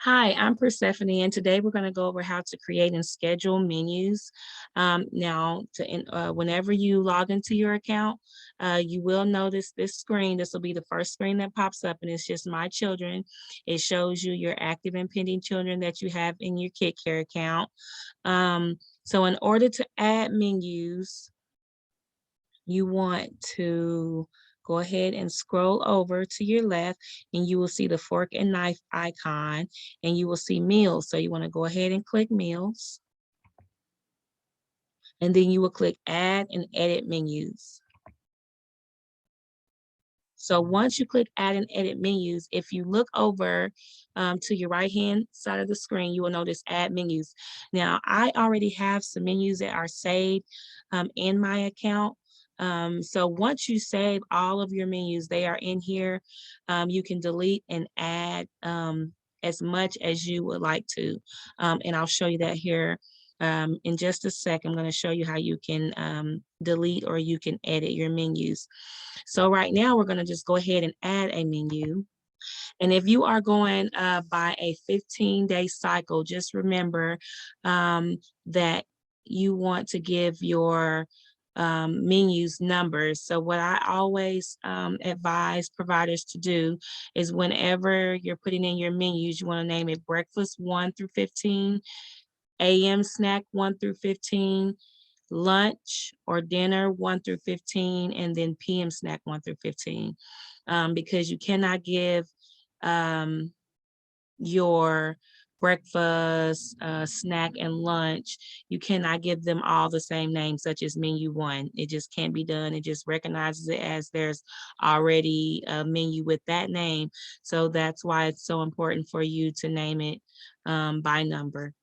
Hi, I'm Persephone, and today we're going to go over how to create and schedule menus. Whenever you log into your account, you will notice this screen. This will be the first screen that pops up, and it's just My Children. It shows you your active and pending children that you have in your Kid Care account. So in order to add menus, you want to go ahead and scroll over to your left and you will see the fork and knife icon and you will see meals. So you want to go ahead and click meals and then you will click add and edit menus. So once you click add and edit menus, if you look over to your right hand side of the screen, you will notice add menus. Now I already have some menus that are saved in my account. So once you save all of your menus, they are in here. You can delete and add as much as you would like to. And I'll show you that here in just a sec. I'm going to show you how you can delete or you can edit your menus. So right now we're going to just go ahead and add a menu. And if you are going by a 15-day cycle, just remember that you want to give your menus numbers. So what I always advise providers to do is whenever you're putting in your menus, you want to name it breakfast 1 through 15, AM snack 1 through 15, lunch or dinner 1 through 15, and then PM snack 1 through 15, because you cannot give your breakfast, snack, and lunch, you cannot give them all the same name, such as menu 1. It just can't be done. It just recognizes it as there's already a menu with that name. So that's why it's so important for you to name it by number.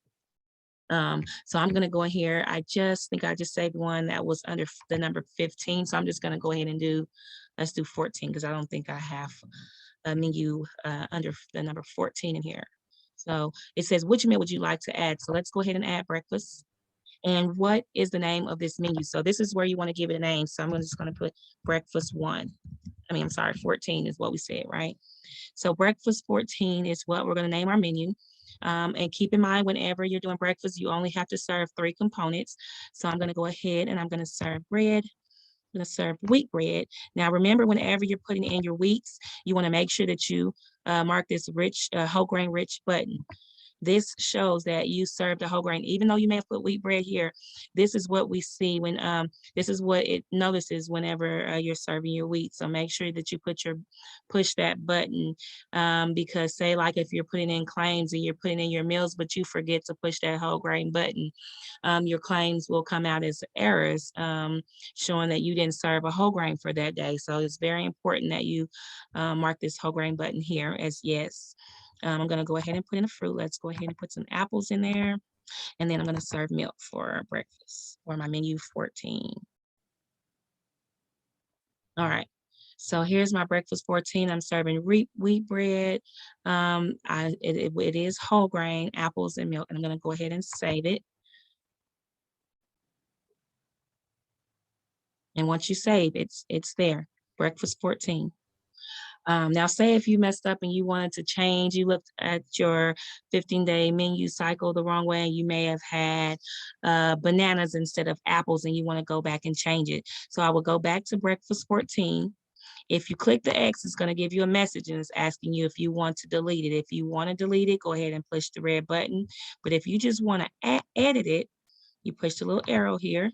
So I'm gonna go in here. I think I just saved one that was under the number 15. So I'm just gonna go ahead and let's do 14 because I don't think I have a menu under the number 14 in here. So it says, which meal would you like to add? So let's go ahead and add breakfast. And what is the name of this menu? So this is where you want to give it a name. So I'm just going to put breakfast 1. I'm sorry, 14 is what we said, right? So breakfast 14 is what we're going to name our menu. And keep in mind, whenever you're doing breakfast, you only have to serve 3 components. So I'm going to go ahead and I'm going to serve bread. I'm going to serve wheat bread. Now, remember, whenever you're putting in your wheats, you want to make sure that you mark this rich, whole grain rich button. This shows that you served a whole grain, even though you may have put wheat bread here. This is what we see when this is what it notices whenever you're serving your wheat. So make sure that you push that button, because say like if you're putting in claims and you're putting in your meals, but you forget to push that whole grain button, your claims will come out as errors, showing that you didn't serve a whole grain for that day. So it's very important that you mark this whole grain button here as yes. I'm going to go ahead and put in a fruit. Let's go ahead and put some apples in there. And then I'm going to serve milk for breakfast or my menu 14. All right. So here's my breakfast 14. I'm serving wheat bread. It is whole grain, apples, and milk. And I'm going to go ahead and save it. And once you save, it's there. Breakfast 14. Now, say if you messed up and you wanted to change, you looked at your 15-day menu cycle the wrong way, and you may have had bananas instead of apples, and you want to go back and change it. So I will go back to breakfast 14. If you click the X, it's going to give you a message and it's asking you if you want to delete it. If you want to delete it, go ahead and push the red button. But if you just want to edit it, you push the little arrow here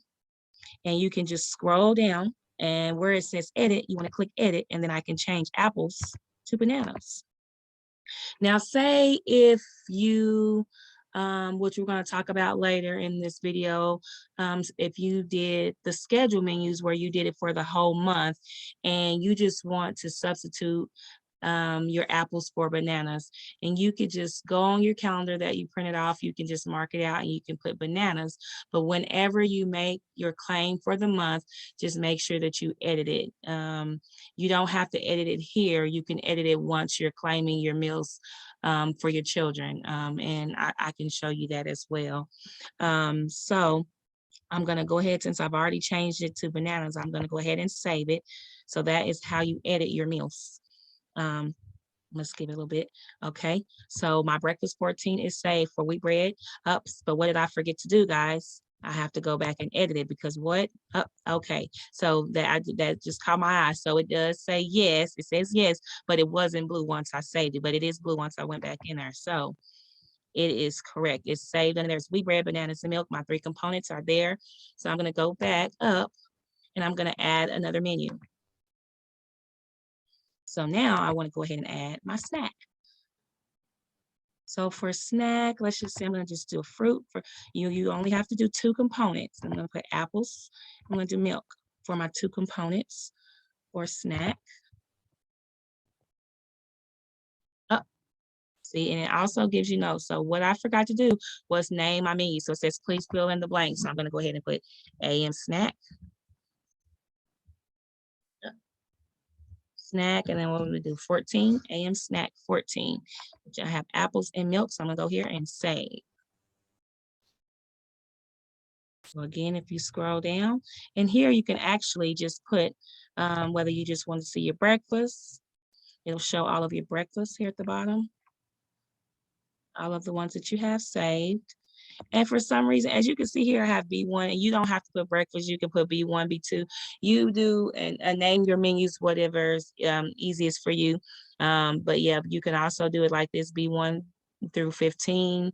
and you can just scroll down, and where it says edit, you want to click edit, and then I can change apples to bananas. Now, say if you, which we're going to talk about later in this video, if you did the schedule menus where you did it for the whole month and you just want to substitute your apples for bananas, and you could just go on your calendar that you printed off, you can just mark it out and you can put bananas. But whenever you make your claim for the month, just make sure that you edit it. You don't have to edit it here. You can edit it once you're claiming your meals for your children, and I can show you that as well. So I'm going to go ahead, since I've already changed it to bananas, I'm going to go ahead and save it. So that is how you edit your meals. Let's give it a little bit. Okay, so my breakfast 14 is saved for wheat bread ups, but what did I forget to do, guys? I have to go back and edit it because what? Okay, so that just caught my eye. So it does say yes. It says yes, but it wasn't blue once I saved it, but it is blue once I went back in there. So it is correct. It's saved and there's wheat bread, bananas, and milk. My 3 components are there. So I'm gonna go back up and I'm gonna add another menu. So now I want to go ahead and add my snack. So for snack, let's just say I'm going to just do a fruit. For you only have to do 2 components. I'm going to put apples. I'm going to do milk for my 2 components for snack. See, and it also gives you notes. So what I forgot to do was name my menu. So it says, please fill in the blank. So I'm going to go ahead and put AM snack. Snack, and then what we're gonna do 14 AM snack 14, which I have apples and milk. So I'm gonna go here and save. So again, if you scroll down, and here you can actually just put whether you just want to see your breakfast. It'll show all of your breakfasts here at the bottom, all of the ones that you have saved. And for some reason, as you can see here, I have B1, and you don't have to put breakfast. You can put B1, B2. You do and name your menus, whatever's easiest for you. But yeah, you can also do it like this, B1 through 15.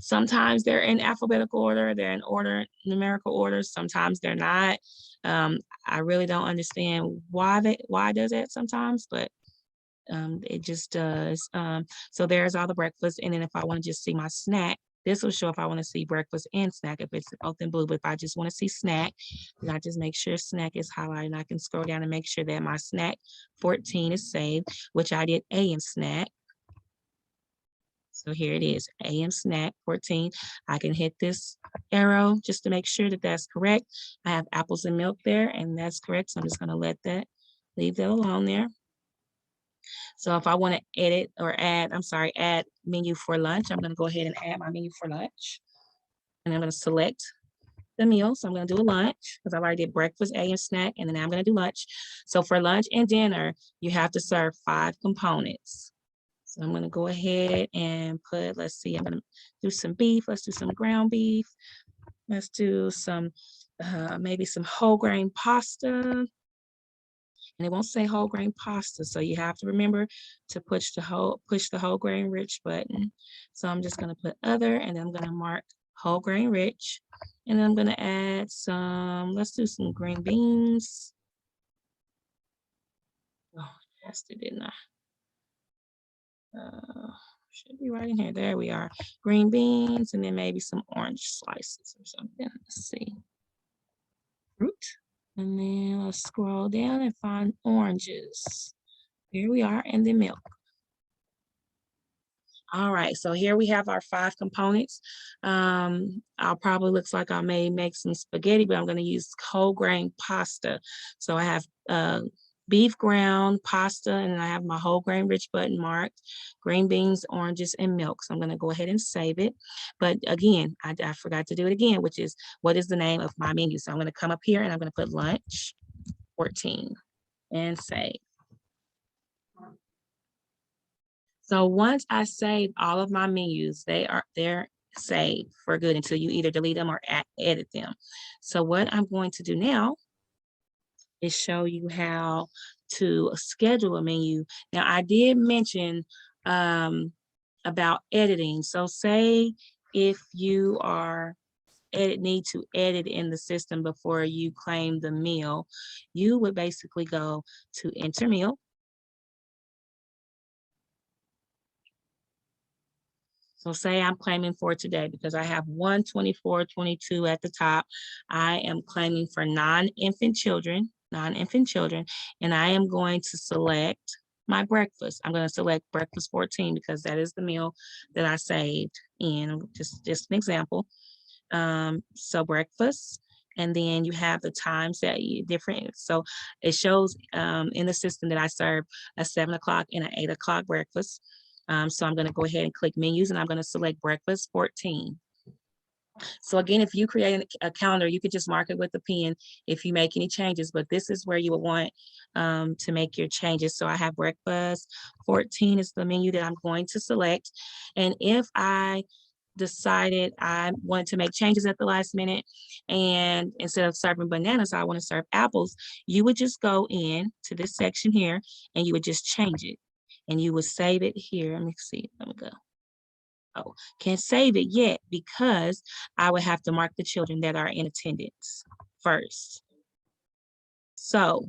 Sometimes they're in alphabetical order, they're in numerical order. Sometimes they're not. I really don't understand why does that sometimes, but it just does. So there's all the breakfast. And then if I want to just see my snack, this will show if I want to see breakfast and snack, if it's both in blue. But if I just want to see snack, then I just make sure snack is highlighted. And I can scroll down and make sure that my snack 14 is saved, which I did AM snack. So here it is, AM snack 14. I can hit this arrow just to make sure that that's correct. I have apples and milk there, and that's correct. So I'm just going to leave that alone there. So if I want to edit or add menu for lunch, I'm going to go ahead and add my menu for lunch. And I'm going to select the meal. So I'm going to do a lunch because I already did breakfast, AM snack, and then I'm going to do lunch. So for lunch and dinner, you have to serve 5 components. So I'm going to go ahead and put, let's see, I'm going to do some beef. Let's do some ground beef. Let's do some, maybe some whole grain pasta. And it won't say whole grain pasta. So you have to remember to push the whole grain rich button. So I'm just going to put other, and then I'm going to mark whole grain rich. And then I'm going to add some, let's do some green beans. Oh, I passed it, didn't I? Should be right in here. There we are. Green beans, and then maybe some orange slices or something. Let's see. Fruit. And then let's scroll down and find oranges. Here we are, and then milk. All right, so here we have our 5 components. I'll probably looks like I may make some spaghetti, but I'm going to use whole grain pasta. So I have beef ground pasta, and then I have my whole grain rich button marked, green beans, oranges, and milk. So I'm going to go ahead and save it. But again, I forgot to do it again, which is what is the name of my menu. So I'm going to come up here and I'm going to put lunch 14 and save. So once I save all of my menus, they're saved for good until you either delete them or edit them. So what I'm going to do now is show you how to schedule a menu. Now I did mention about editing. So say if you need to edit in the system before you claim the meal, you would basically go to enter meal. So say I'm claiming for today because I have 12422 at the top. I am claiming for non-infant children, and I am going to select my breakfast. I'm going to select breakfast 14 because that is the meal that I saved in, just an example. So breakfast, and then you have the times that you different. So it shows in the system that I serve a 7 o'clock and an 8 o'clock breakfast. So I'm going to go ahead and click menus, and I'm going to select breakfast 14. So again, if you create a calendar, you could just mark it with a pen if you make any changes, but this is where you would want to make your changes. So I have breakfast 14 is the menu that I'm going to select. And if I decided I wanted to make changes at the last minute, and instead of serving bananas, I want to serve apples, you would just go in to this section here and you would just change it. And you would save it here. Let me see. Let me go. Oh, can't save it yet because I would have to mark the children that are in attendance first. So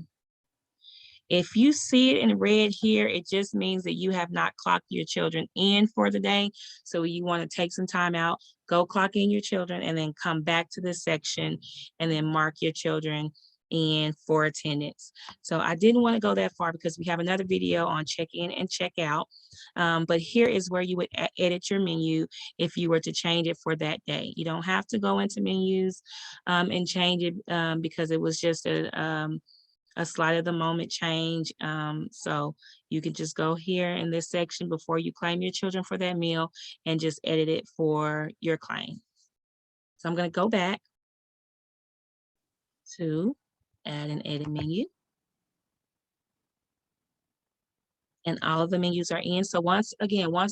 if you see it in red here, it just means that you have not clocked your children in for the day. So you want to take some time out, go clock in your children, and then come back to this section and then mark your children in for attendance. So I didn't want to go that far because we have another video on check in and check out. But here is where you would edit your menu if you were to change it for that day. You don't have to go into menus and change it because it was just a slide of the moment change. So you can just go here in this section before you claim your children for that meal and just edit it for your claim. So I'm going to go back to add an edit menu. And all of the menus are in. So once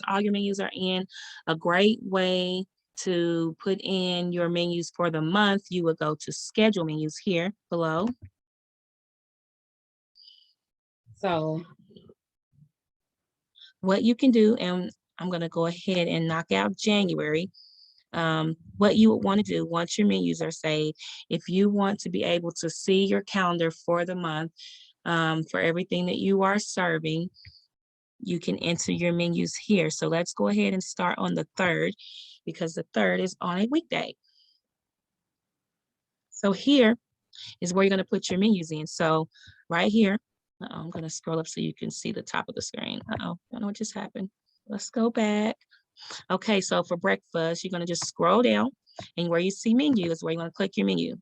all your menus are in, a great way to put in your menus for the month, you would go to schedule menus here below. So what you can do, and I'm going to go ahead and knock out January. What you would want to do once your menus are saved, if you want to be able to see your calendar for the month, for everything that you are serving, you can enter your menus here. So let's go ahead and start on the 3rd because the 3rd is on a weekday. So here is where you're going to put your menus in. So right here, I'm going to scroll up so you can see the top of the screen. I don't know what just happened. Let's go back. Okay, so for breakfast, you're going to just scroll down, and where you see menu is where you want to click your menu.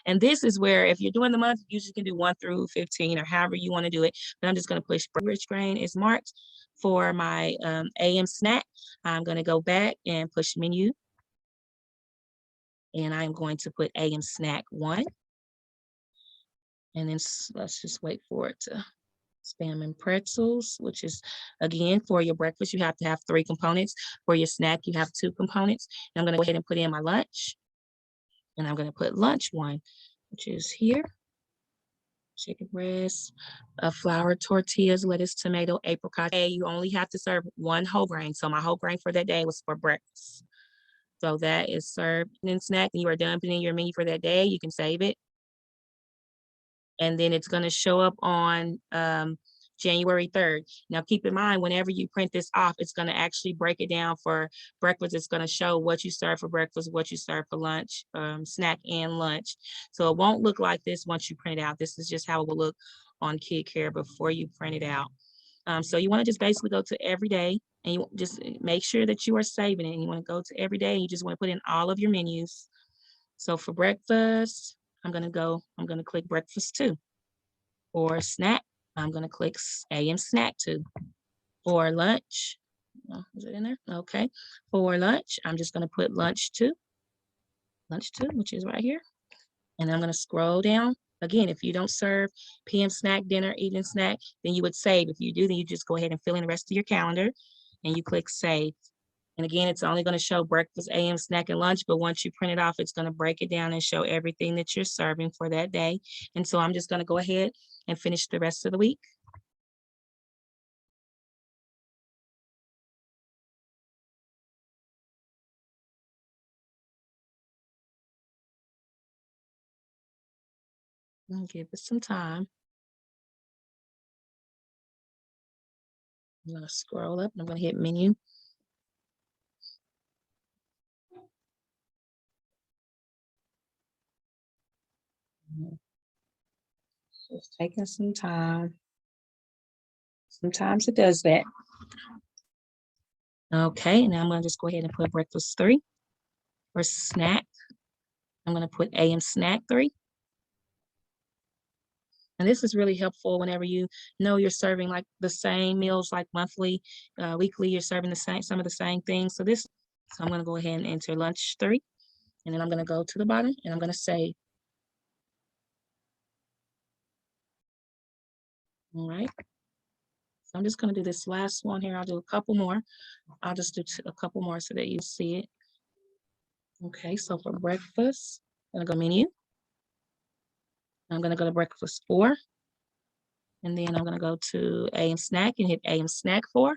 And this is where, if you're doing the month, you usually can do 1 through 15 or however you want to do it. But I'm just going to push rich grain is marked for my AM snack. I'm going to go back and push menu. And I'm going to put AM snack 1. And then let's just wait for it to spam and pretzels, which is, again, for your breakfast, you have to have 3 components. For your snack, you have 2 components. And I'm going to go ahead and put in my lunch. And I'm going to put lunch 1, which is here. Chicken breast, flour tortillas, lettuce, tomato, apricot. You only have to serve 1 whole grain. So my whole grain for that day was for breakfast. So that is served in snack, and you are done putting in your menu for that day. You can save it. And then it's going to show up on January 3rd. Now, keep in mind, whenever you print this off, it's going to actually break it down for breakfast. It's going to show what you serve for breakfast, what you serve for lunch, snack and lunch. So it won't look like this once you print it out. This is just how it will look on KidCare before you print it out. So you want to just basically go to every day, and you just make sure that you are saving it. And you want to go to every day, and you just want to put in all of your menus. So for breakfast, I'm going to click breakfast 2. For snack, I'm going to click AM snack 2. For lunch, is it in there? Okay. For lunch, I'm just going to put lunch 2, which is right here. And I'm going to scroll down. Again, if you don't serve PM snack, dinner, evening snack, then you would save. If you do, then you just go ahead and fill in the rest of your calendar and you click save. And again, it's only going to show breakfast, AM, snack, and lunch, but once you print it off, it's going to break it down and show everything that you're serving for that day. And so I'm just going to go ahead and finish the rest of the week. And give it some time. I'm going to scroll up and I'm going to hit menu. Just taking some time. Sometimes it does that. Okay, now I'm going to just go ahead and put breakfast 3. For snack, I'm going to put AM snack 3. And this is really helpful whenever you know you're serving like the same meals, like monthly, weekly, you're serving some of the same things. So this So I'm gonna go ahead and enter lunch 3, and then I'm gonna go to the bottom and I'm gonna save. All right. So I'm just gonna do this last one here. I'll do a couple more. I'll just do a couple more so that you see it. Okay, so for breakfast, I'm gonna go menu. I'm gonna go to breakfast 4, and then I'm gonna go to AM snack and hit AM snack 4.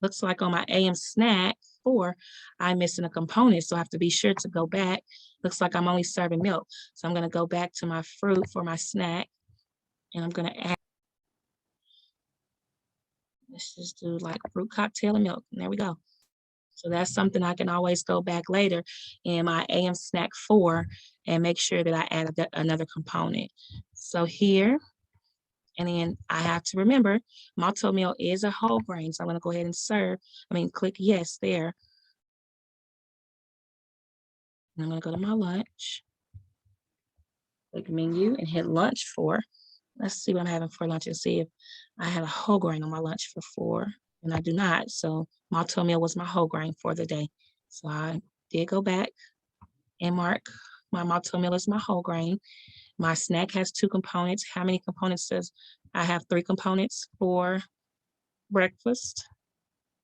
Looks like on my AM snack 4, I'm missing a component, so I have to be sure to go back. Looks like I'm only serving milk. So I'm gonna go back to my fruit for my snack, and I'm gonna add, let's just do like fruit cocktail and milk, and there we go. So that's something I can always go back later in my AM snack 4 and make sure that I add another component. So here, and then I have to remember malto meal is a whole grain. So I'm gonna go ahead and click yes there. And I'm gonna go to my lunch, click menu and hit lunch 4. Let's see what I'm having for lunch and see if I have a whole grain on my lunch for 4. And I do not. So malto meal was my whole grain for the day. So I did go back and mark my malto meal as my whole grain. My snack has 2 components. How many components does I have? 3 components for breakfast,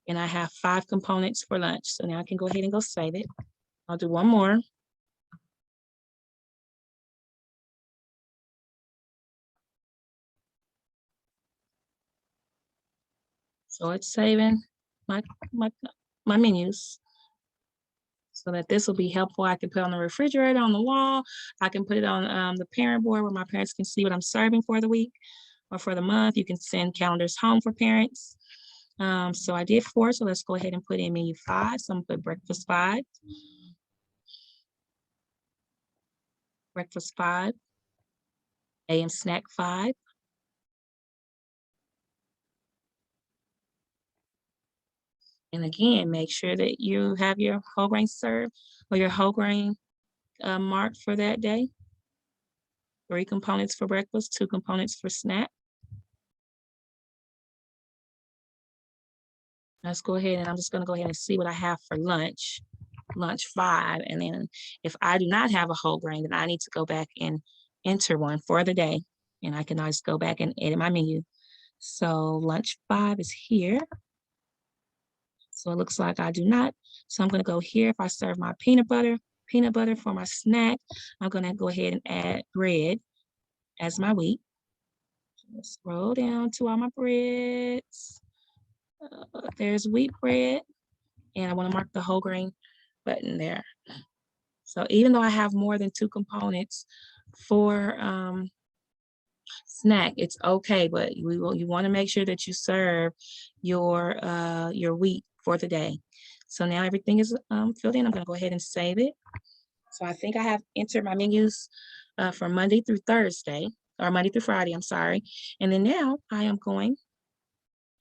and I have 5 components for lunch. So now I can go ahead and go save it. I'll do one more. So it's saving my menus, so that this will be helpful. I can put it on the refrigerator, on the wall. I can put it on the parent board where my parents can see what I'm serving for the week or for the month. You can send calendars home for parents. So I did 4, so let's go ahead and put in menu 5. So I'm gonna put breakfast 5. Breakfast 5. AM snack 5. And again, make sure that you have your whole grain served or your whole grain marked for that day. 3 components for breakfast, 2 components for snack. Let's go ahead and I'm just gonna go ahead and see what I have for lunch. Lunch 5, and then if I do not have a whole grain, then I need to go back and enter one for the day, and I can always go back and edit my menu. So lunch 5 is here. So it looks like I do not. So I'm gonna go here. If I serve my peanut butter for my snack, I'm gonna go ahead and add bread as my wheat. Let's scroll down to all my breads. There's wheat bread, and I wanna mark the whole grain button there. So even though I have more than 2 components for snack, it's okay, but you want to make sure that you serve your wheat for the day. So now everything is filled in. I'm going to go ahead and save it. So I think I have entered my menus for Monday through Thursday, or Monday through Friday, I'm sorry. And then now I am going,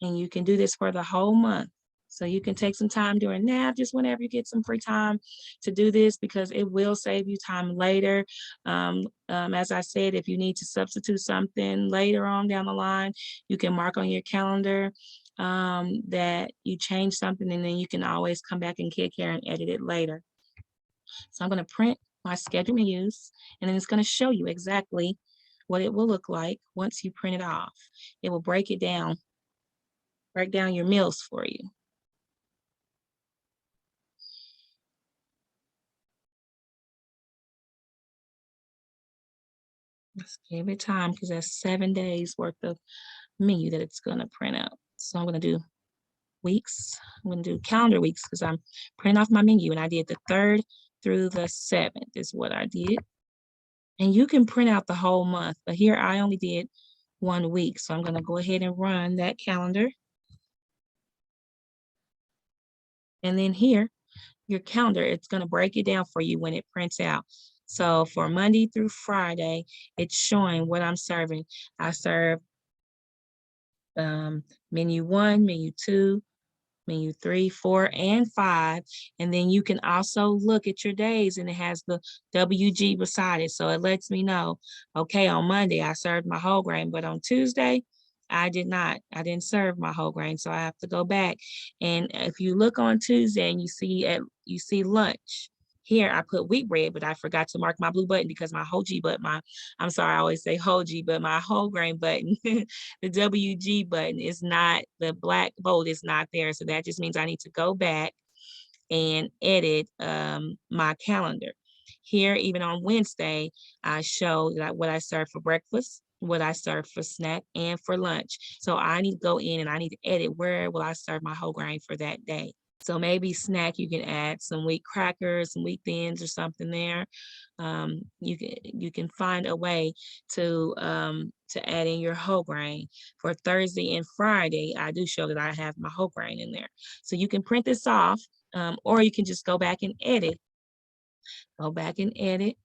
and you can do this for the whole month. So you can take some time during nap, just whenever you get some free time to do this, because it will save you time later. As I said, if you need to substitute something later on down the line, you can mark on your calendar that you changed something, and then you can always come back and kick here and edit it later. So I'm going to print my schedule menus, and then it's going to show you exactly what it will look like once you print it off. It will break down your meals for you. Let's give it time, because that's 7 days worth of menu that it's gonna print out. So I'm gonna do weeks. I'm gonna do calendar weeks because I'm printing off my menu, and I did the 3rd through the 7th is what I did. And you can print out the whole month, but here I only did 1 week. So I'm gonna go ahead and run that calendar. And then here, your calendar, it's gonna break it down for you when it prints out. So for Monday through Friday, it's showing what I'm serving. I serve menu 1, menu 2, menu 3, 4, and 5. And then you can also look at your days, and it has the WG beside it. So it lets me know, okay, on Monday I served my whole grain, but on Tuesday I did not. I didn't serve my whole grain, so I have to go back. And if you look on Tuesday and you see lunch, here I put wheat bread, but I forgot to mark my blue button because my whole G but my I'm sorry, I always say whole G, but my whole grain button, the WG button is not the black bold is not there. So that just means I need to go back and edit my calendar. Here, even on Wednesday, I show that what I serve for breakfast, what I serve for snack, and for lunch. So I need to go in and I need to edit where will I serve my whole grain for that day. So maybe snack, you can add some wheat crackers, some wheat thins or something there. You can find a way to add in your whole grain. For Thursday and Friday, I do show that I have my whole grain in there. So you can print this off, or you can just go back and edit. Go back and edit.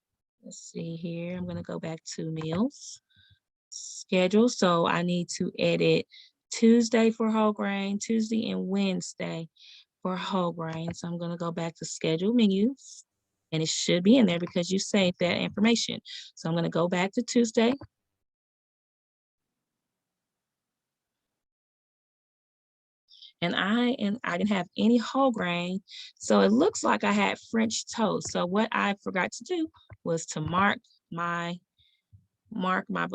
Let's see here. I'm gonna go back to meals schedule. So I need to edit Tuesday for whole grain, Tuesday and Wednesday for whole grain. So I'm gonna go back to schedule menus, and it should be in there because you saved that information. So I'm gonna go back to Tuesday. And I didn't have any whole grain. So it looks like I had French toast. So what I forgot to do was to my mark my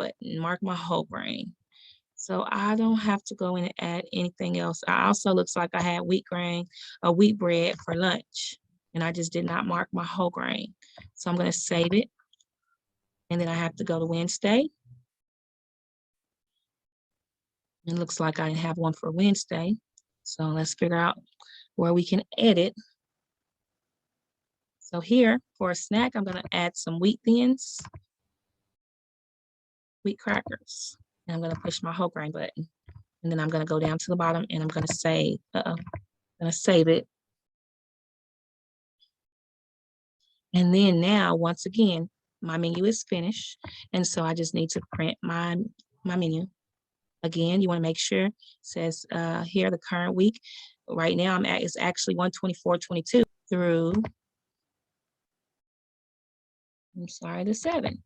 whole grain. So I don't have to go in and add anything else. I also looks like I had wheat bread for lunch, and I just did not mark my whole grain. So I'm gonna save it. And then I have to go to Wednesday. It looks like I didn't have one for Wednesday. So let's figure out where we can edit. So here for a snack, I'm gonna add some wheat thins, wheat crackers, and I'm gonna push my whole grain button. And then I'm gonna go down to the bottom and I'm gonna save, I'm gonna save it. And then now, once again, my menu is finished. And so I just need to print my menu. Again, you wanna make sure it says here the current week. Right now it's actually 1/24/22 through, I'm sorry, the 7th.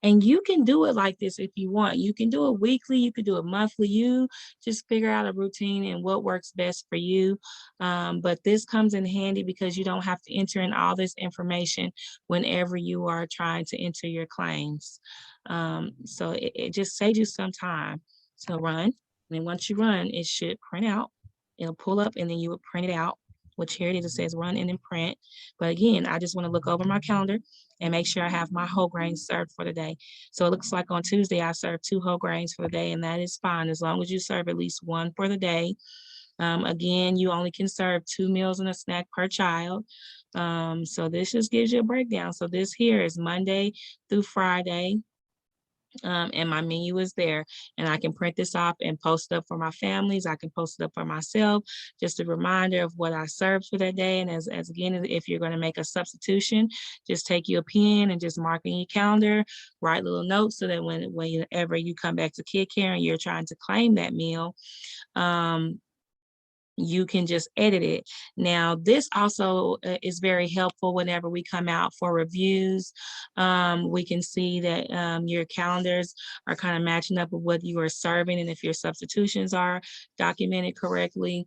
And you can do it like this if you want. You can do it weekly, you can do it monthly. You just figure out a routine and what works best for you. But this comes in handy because you don't have to enter in all this information whenever you are trying to enter your claims. So it just saves you some time to run. And then once you run, it should print out. It'll pull up and then you would print it out, which here it is, it says run and then print. But again, I just want to look over my calendar and make sure I have my whole grains served for the day. So it looks like on Tuesday, I served 2 whole grains for the day, and that is fine as long as you serve at least 1 for the day. Again, you only can serve 2 meals and a snack per child. So this just gives you a breakdown. So this here is Monday through Friday. And my menu is there, and I can print this off and post it up for my families. I can post it up for myself, just a reminder of what I served for that day. And as again, if you're going to make a substitution, just take your pen and just mark in your calendar, write little notes so that whenever you come back to Kid Care and you're trying to claim that meal, you can just edit it. Now, this also is very helpful whenever we come out for reviews. We can see that your calendars are kind of matching up with what you are serving and if your substitutions are documented correctly.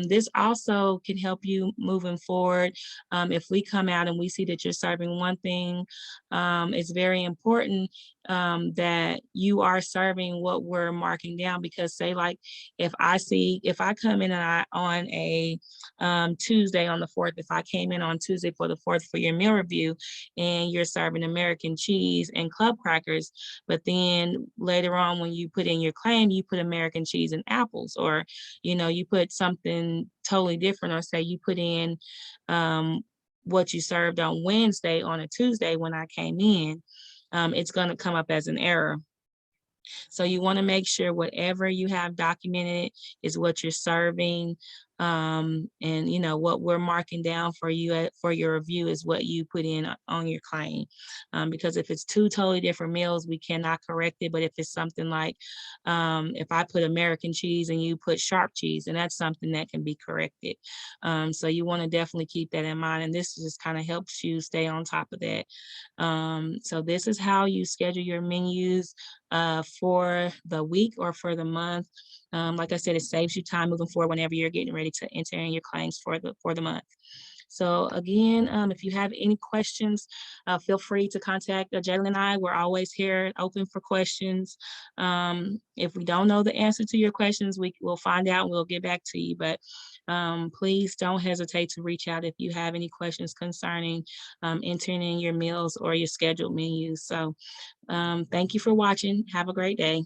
This also can help you moving forward. If we come out and we see that you're serving one thing, it's very important that you are serving what we're marking down, because say like if I come in and on a Tuesday on the 4th, if I came in on Tuesday for the 4th for your meal review and you're serving American cheese and club crackers, but then later on when you put in your claim, you put American cheese and apples, or you put something totally different, or say you put in what you served on Wednesday on a Tuesday when I came in, it's going to come up as an error. So you want to make sure whatever you have documented is what you're serving. And what we're marking down for you for your review is what you put in on your claim. Because if it's 2 totally different meals, we cannot correct it. But if it's something like if I put American cheese and you put sharp cheese, and that's something that can be corrected. So you want to definitely keep that in mind. And this just kind of helps you stay on top of that. So this is how you schedule your menus. for the week or for the month. Like I said, it saves you time moving forward whenever you're getting ready to enter in your claims for the month. So again, if you have any questions, feel free to contact Jalen and I. We're always here open for questions. If we don't know the answer to your questions, we will find out and we'll get back to you. But please don't hesitate to reach out if you have any questions concerning entering in your meals or your scheduled menus. So thank you for watching. Have a great day.